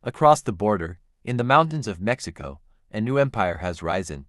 Across the border, in the mountains of Mexico, a new empire has risen.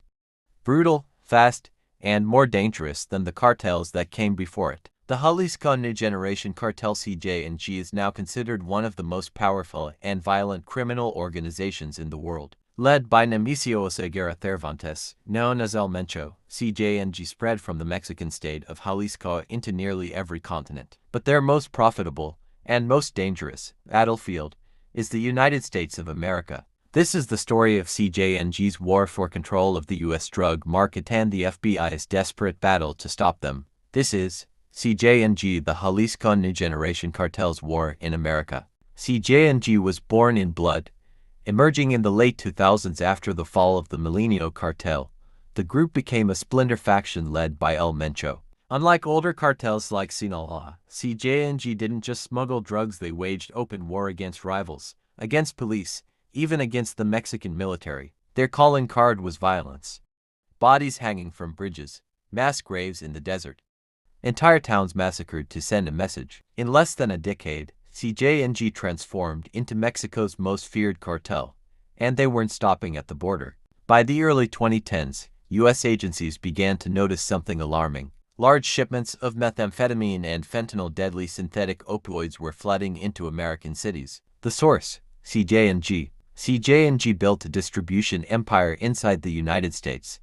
Brutal, fast, and more dangerous than the cartels that came before it. The Jalisco Generación cartel CJNG is now considered one of the most powerful and violent criminal organizations in the world. Led by Nemesio Oseguera Cervantes, known as El Mencho, CJNG spread from the Mexican state of Jalisco into nearly every continent. But their most profitable and most dangerous battlefield is the United States of America. This is the story of CJNG's war for control of the U.S. drug market and the FBI's desperate battle to stop them. This is CJNG, the Jalisco Generación Cartel's war in America. CJNG was born in blood. Emerging in the late 2000s after the fall of the Sinaloa Cartel, the group became a splinter faction led by El Mencho. Unlike older cartels like Sinaloa, CJNG didn't just smuggle drugs, they waged open war against rivals, against police, even against the Mexican military. Their calling card was violence. Bodies hanging from bridges, mass graves in the desert, entire towns massacred to send a message. In less than a decade, CJNG transformed into Mexico's most feared cartel, and they weren't stopping at the border. By the early 2010s, U.S. agencies began to notice something alarming. Large shipments of methamphetamine and fentanyl, deadly synthetic opioids, were flooding into American cities. The source, CJNG. CJNG built a distribution empire inside the United States.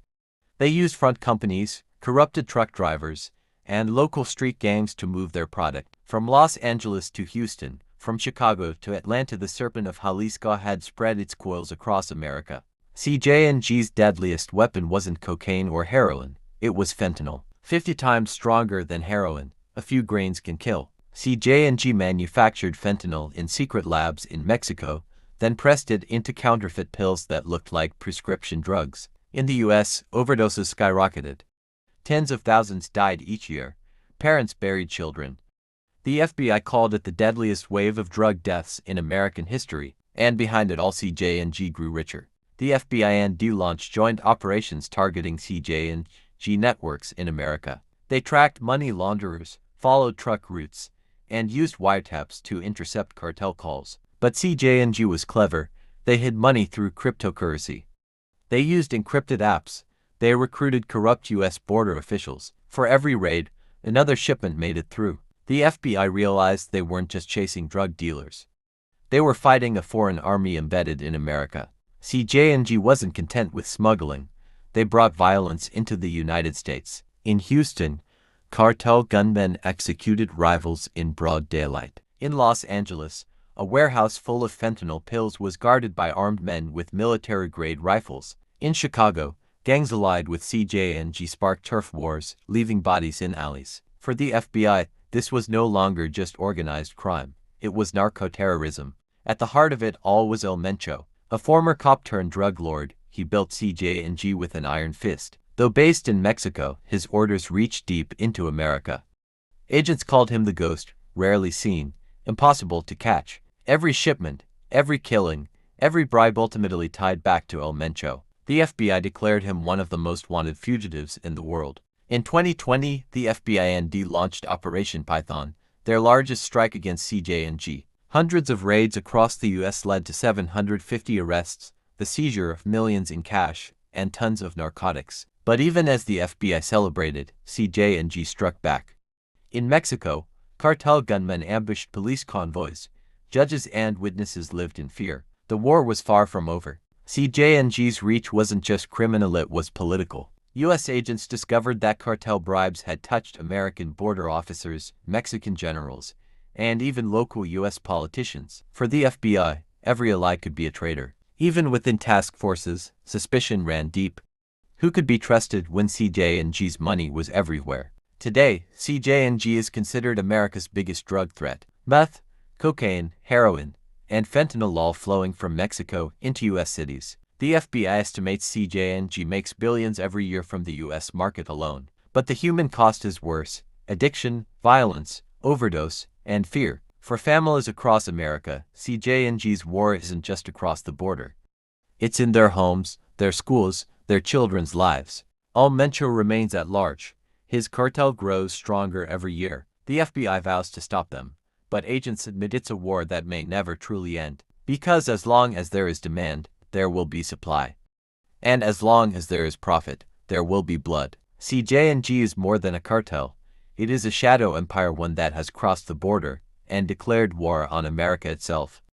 They used front companies, corrupted truck drivers, and local street gangs to move their product. From Los Angeles to Houston, from Chicago to Atlanta, the serpent of Jalisco had spread its coils across America. CJNG's deadliest weapon wasn't cocaine or heroin, it was fentanyl. 50 times stronger than heroin, a few grains can kill. CJNG manufactured fentanyl in secret labs in Mexico, then pressed it into counterfeit pills that looked like prescription drugs. In the US, overdoses skyrocketed. Tens of thousands died each year. Parents buried children. The FBI called it the deadliest wave of drug deaths in American history, and behind it all, CJNG grew richer. The FBI and D launched joint operations targeting CJNG networks in America. They tracked money launderers, followed truck routes, and used wiretaps to intercept cartel calls. But CJNG was clever. They hid money through cryptocurrency. They used encrypted apps. They recruited corrupt U.S. border officials. For every raid, another shipment made it through. The FBI realized they weren't just chasing drug dealers. They were fighting a foreign army embedded in America. CJNG wasn't content with smuggling. They brought violence into the United States. In Houston, cartel gunmen executed rivals in broad daylight. In Los Angeles, a warehouse full of fentanyl pills was guarded by armed men with military-grade rifles. In Chicago, gangs allied with CJNG sparked turf wars, leaving bodies in alleys. For the FBI, this was no longer just organized crime. It was narco-terrorism. At the heart of it all was El Mencho, a former cop-turned-drug lord. He built CJNG with an iron fist. Though based in Mexico, his orders reached deep into America. Agents called him the ghost, rarely seen, impossible to catch. Every shipment, every killing, every bribe ultimately tied back to El Mencho. The FBI declared him one of the most wanted fugitives in the world. In 2020, the FBI and D launched Operation Python, their largest strike against CJNG. Hundreds of raids across the U.S. led to 750 arrests, the seizure of millions in cash, and tons of narcotics. But even as the FBI celebrated, CJNG struck back. In Mexico, cartel gunmen ambushed police convoys. Judges and witnesses lived in fear. The war was far from over. CJNG's reach wasn't just criminal, it was political. U.S. agents discovered that cartel bribes had touched American border officers, Mexican generals, and even local U.S. politicians. For the FBI, every ally could be a traitor. Even within task forces, suspicion ran deep. Who could be trusted when CJNG's money was everywhere? Today, CJNG is considered America's biggest drug threat. Meth, cocaine, heroin, and fentanyl all flowing from Mexico into U.S. cities. The FBI estimates CJNG makes billions every year from the U.S. market alone. But the human cost is worse: addiction, violence, overdose, and fear. For families across America, CJNG's war isn't just across the border. It's in their homes, their schools, their children's lives. El Mencho remains at large. His cartel grows stronger every year. The FBI vows to stop them, but agents admit it's a war that may never truly end. Because as long as there is demand, there will be supply. And as long as there is profit, there will be blood. CJNG is more than a cartel. It is a shadow empire, one that has crossed the border and declared war on America itself.